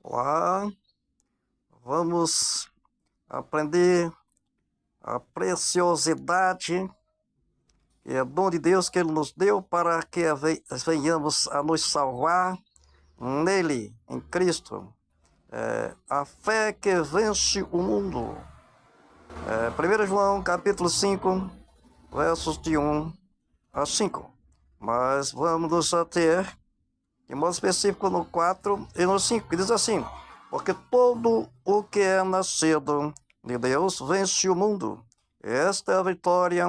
Lá vamos aprender a preciosidade e é dom de Deus que Ele nos deu para que venhamos a nos salvar nele, em Cristo. A fé que vence o mundo. 1 João capítulo 5, versos de 1 a 5. Mas vamos nos ater, de modo específico, no 4 e no 5, que diz assim: porque todo o que é nascido de Deus vence o mundo. Esta é a vitória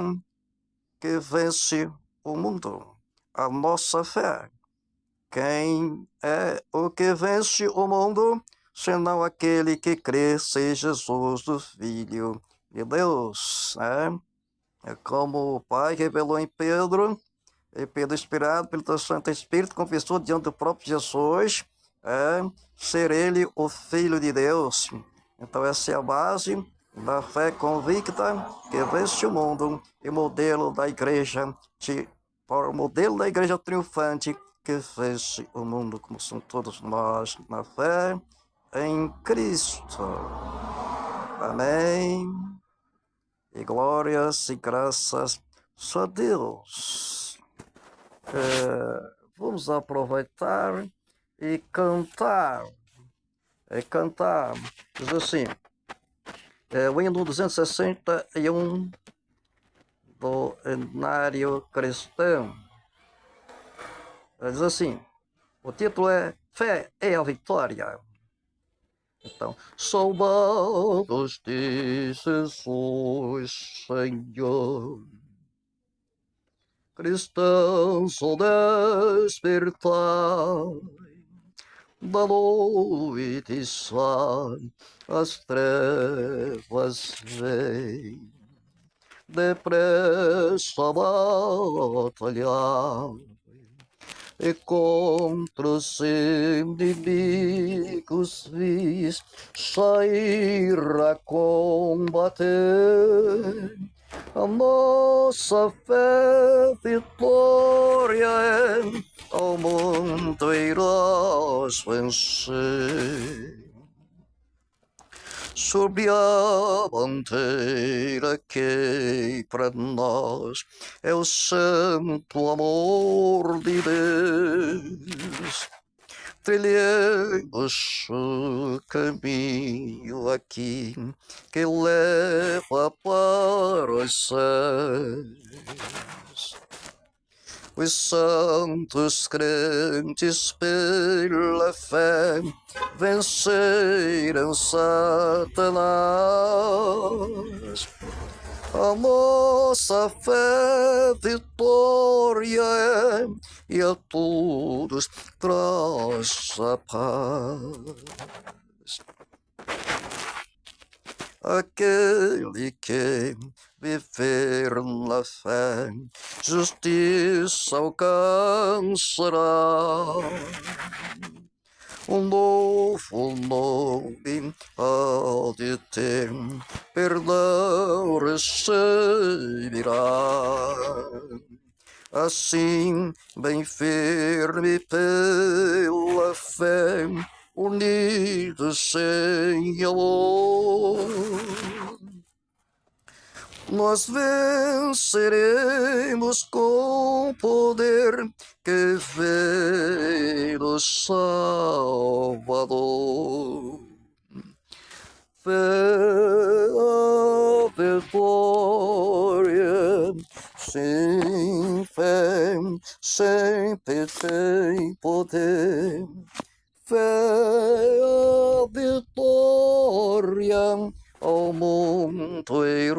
que vence o mundo, a nossa fé. Quem é o que vence o mundo, senão aquele que crê ser Jesus, o Filho de Deus, né? É como o Pai revelou em Pedro, e Pedro, inspirado pelo Santo Espírito, confessou diante do próprio Jesus ser ele o Filho de Deus. Então essa é a base da fé convicta que vence o mundo e modelo da igreja, o modelo da igreja triunfante que vence o mundo, como são todos nós na fé em Cristo. Amém. E glórias e graças a Deus. Vamos aproveitar e cantar. Diz assim, o hino 261 do Hinário Cristão. Diz assim, o título é Fé é a Vitória. Então, salvados de Jesus, Senhor, cristãos, ao despertar da noite sai, as trevas vêm, depressa batalhar, e contra os inimigos vis sair a combater. A nossa fé vitória é, ao mundo irás vencer. Sob a bandeira que para nós é o santo amor de Deus, trilhemos o caminho aqui que leva para os céus. Os santos crentes pela fé venceram Satanás. A nossa fé vitória é, e a todos traz a paz. Aquele que viver na fé, justiça alcançará. Um novo nome há de ter, perdão receberá. Assim, bem firme pela fé, unidos em amor, nós venceremos com poder que vem do Salvador. Fé a vitória, sem fé sempre tem poder. Fé a vitória, ao mundo irás.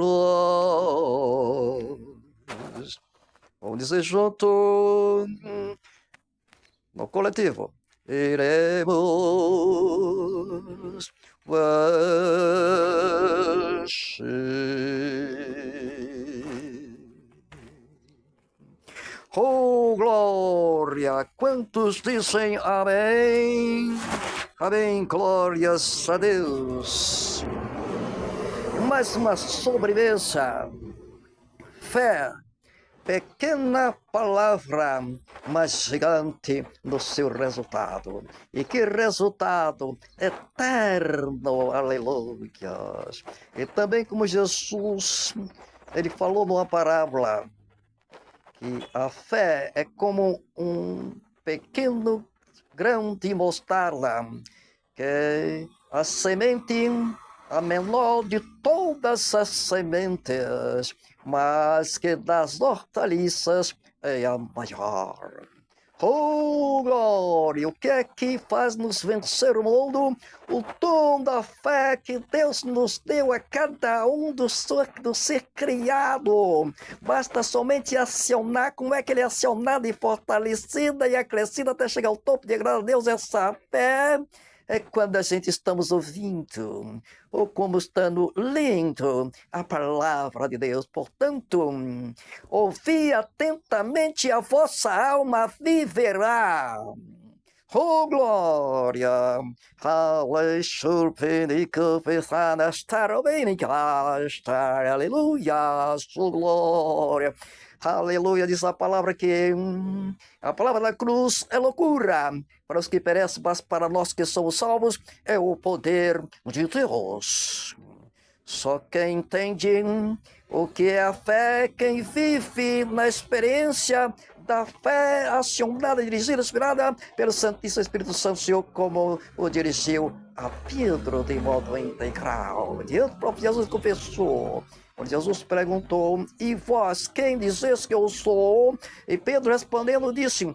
Vamos dizer junto no coletivo. Iremos vencer. Oh, glória! Quantos dizem amém? Amém, glórias a Deus. Mais uma sobremesa. Fé pequena palavra, mas gigante no seu resultado. E que resultado eterno, aleluia. E também como Jesus, ele falou numa parábola, que a fé é como um pequeno grão de mostarda, que a semente, a menor de todas as sementes, mas que das hortaliças é a maior. Oh, glória! O que é que faz nos vencer o mundo? O dom da fé que Deus nos deu a cada um do ser criado. Basta somente acionar. Como é que ele é acionado e fortalecida e acrescida até chegar ao topo de graça a Deus? Essa fé é quando a gente estamos ouvindo, ou como estando lendo a palavra de Deus. Portanto, ouvi atentamente, a vossa alma viverá. Oh, glória! Aleluia! Oh, glória! Aleluia, diz a palavra que a palavra da cruz é loucura para os que perecem, mas para nós que somos salvos é o poder de Deus. Só quem entende o que é a fé, quem vive na experiência da fé acionada, dirigida, inspirada pelo Santíssimo Espírito Santo, Senhor, como o dirigiu a Pedro de modo integral. Diante do próprio Jesus confessou. Quando Jesus perguntou, e vós, quem dizes que eu sou? E Pedro respondendo disse,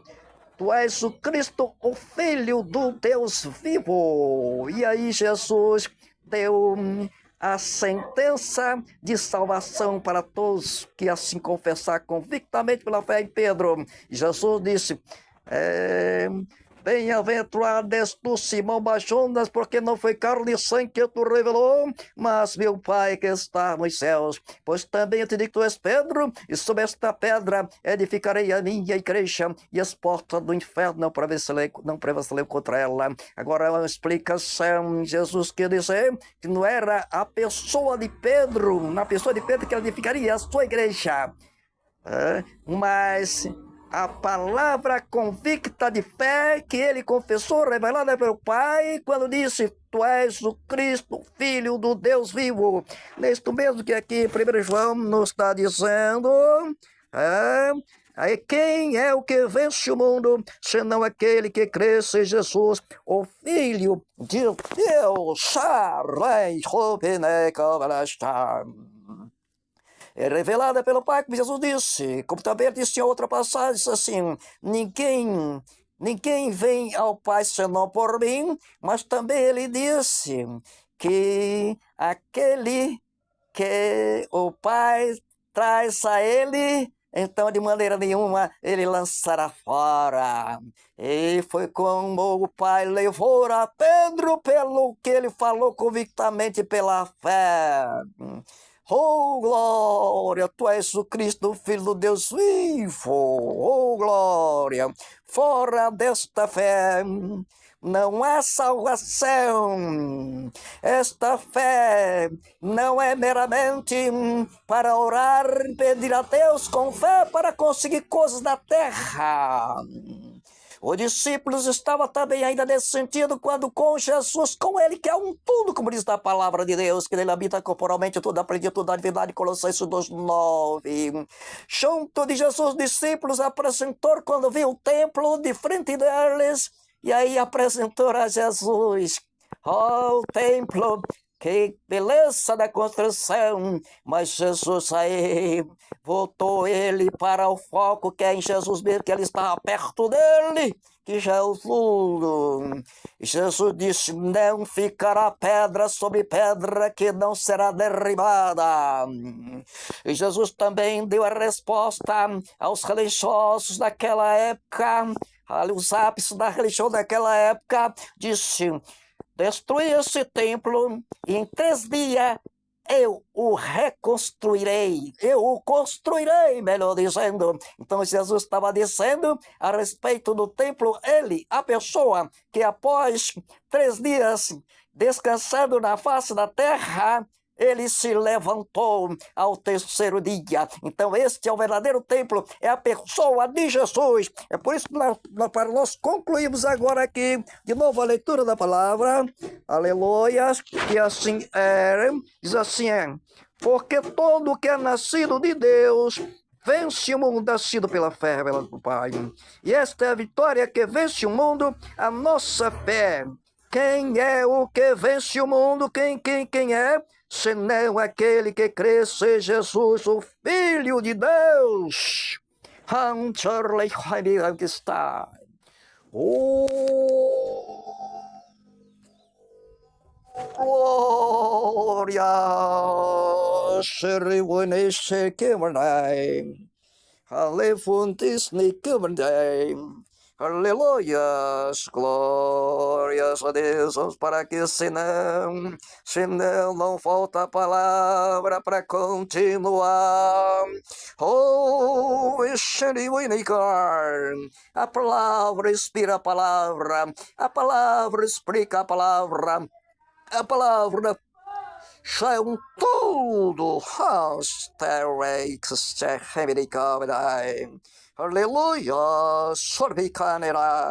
tu és o Cristo, o Filho do Deus vivo. E aí Jesus deu a sentença de salvação para todos que assim confessar convictamente pela fé em Pedro. E Jesus disse, bem-aventurado és tu, Simão Bar-Jonas, porque não foi carne e sangue que tu revelou, mas meu Pai que está nos céus. Pois também eu te digo que tu és Pedro, e sobre esta pedra edificarei a minha igreja, e as portas do inferno não prevalecerão contra ela. Agora uma explicação, Jesus quer dizer que não era a pessoa de Pedro, na pessoa de Pedro que ele edificaria a sua igreja, mas a palavra convicta de fé que ele confessou, revelada pelo Pai, quando disse, tu és o Cristo, Filho do Deus vivo. Neste mesmo que aqui 1 João nos está dizendo, aí quem é o que vence o mundo, senão aquele que cresce em Jesus, o Filho de Deus. É revelada pelo Pai, como Jesus disse, como também ele disse em outra passagem, disse assim, ninguém vem ao Pai senão por mim, mas também ele disse que aquele que o Pai traz a ele, então de maneira nenhuma ele lançará fora. E foi como o Pai levou a Pedro pelo que ele falou convictamente pela fé. Oh, glória, tu és o Cristo, Filho do Deus vivo. Oh, glória, fora desta fé não há salvação. Esta fé não é meramente para orar, pedir a Deus com fé para conseguir coisas da terra. Os discípulos estavam também ainda nesse sentido quando com Jesus, com ele que é um tudo, como diz a palavra de Deus, que ele habita corporalmente tudo, aprendi tudo da divindade, Colossenses 2:9. Junto de Jesus, os discípulos apresentou quando viu o templo de frente deles, e aí apresentou a Jesus. Oh, o templo, que beleza da construção, mas Jesus aí voltou ele para o foco que é em Jesus mesmo, que ele estava perto dele, que já é o tudo. Jesus disse, não ficará pedra sobre pedra que não será derribada. E Jesus também deu a resposta aos religiosos daquela época, os ápices da religião daquela época, disse, destruí esse templo e em 3 dias eu o reconstruirei, eu o construirei, melhor dizendo. Então Jesus estava dizendo a respeito do templo, ele, a pessoa que após 3 dias descansando na face da terra, ele se levantou ao terceiro dia. Então este é o verdadeiro templo, é a pessoa de Jesus. É por isso que para nós concluímos agora aqui, de novo a leitura da palavra, aleluia, e assim diz assim, porque todo que é nascido de Deus vence o mundo, nascido pela fé, do Pai. E esta é a vitória que vence o mundo, a nossa fé. Quem é o que vence o mundo? Quem é? Senão aquele que crê ser Jesus, o Filho de Deus. Glória, Sheriwinese Kimanai, Alefuntis Nikimanai. Aleluias, glórias a Deus, para que senão não falta palavra para continuar. Oh, a palavra inspira a palavra explica a palavra já é um todo. Aleluia, sorbicanera.